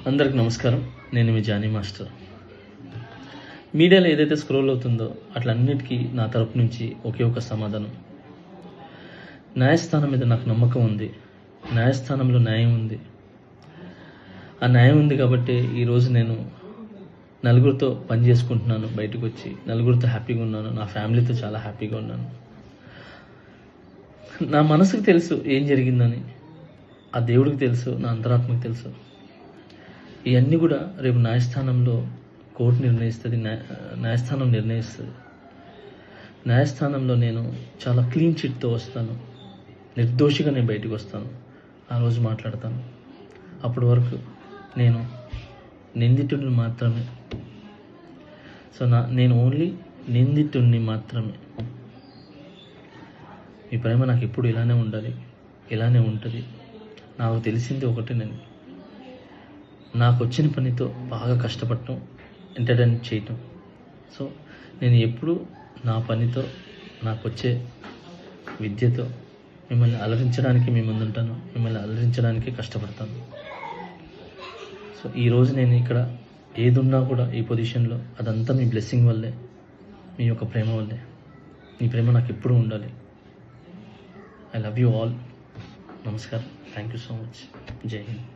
అందరికి నమస్కారం. నేను మీ జానీ మాస్టర్. మీడియాలో ఏదైతే స్క్రోల్ అవుతుందో అట్లన్నిటికీ నా తరపు నుంచి ఒకే ఒక సమాధానం. న్యాయస్థానం మీద నాకు నమ్మకం ఉంది. న్యాయస్థానంలో న్యాయం ఉంది. ఆ న్యాయం ఉంది కాబట్టి ఈరోజు నేను నలుగురితో పని చేసుకుంటున్నాను. బయటకు వచ్చి నలుగురితో హ్యాపీగా ఉన్నాను. నా ఫ్యామిలీతో చాలా హ్యాపీగా ఉన్నాను. నా మనసుకు తెలుసు ఏం జరిగిందని, ఆ దేవుడికి తెలుసు, నా అంతరాత్మకు తెలుసు. ఇవన్నీ కూడా రేపు న్యాయస్థానంలో కోర్టు నిర్ణయిస్తుంది, న్యాయస్థానం నిర్ణయిస్తుంది. న్యాయస్థానంలో నేను చాలా క్లీన్ చిట్తో వస్తాను. నిర్దోషిగా నేను బయటకు వస్తాను. ఆ రోజు మాట్లాడతాను. అప్పటి వరకు నేను నిందితుడిని మాత్రమే. సో నేను ఓన్లీ నిందితుడిని మాత్రమే. మీ ప్రేమ నాకు ఎప్పుడు ఇలానే ఉండాలి, ఇలానే ఉంటుంది. నాకు తెలిసింది ఒకటే, నేను నాకు వచ్చిన పనితో బాగా కష్టపడటం, ఎంటర్టైన్ చేయటం. సో నేను ఎప్పుడు నా పనితో, నాకు వచ్చే విద్యతో మిమ్మల్ని అలరించడానికి మీ ముందుంటాను. మిమ్మల్ని అలరించడానికి కష్టపడతాను. సో ఈరోజు నేను ఇక్కడ ఏదున్నా కూడా ఈ పొజిషన్లో అదంతా మీ బ్లెస్సింగ్ వల్లే, మీ యొక్క ప్రేమ వల్లే. మీ ప్రేమ నాకు ఎప్పుడూ ఉండాలి. I love you all. నమస్కారం. Thank you so much. జై హింద్.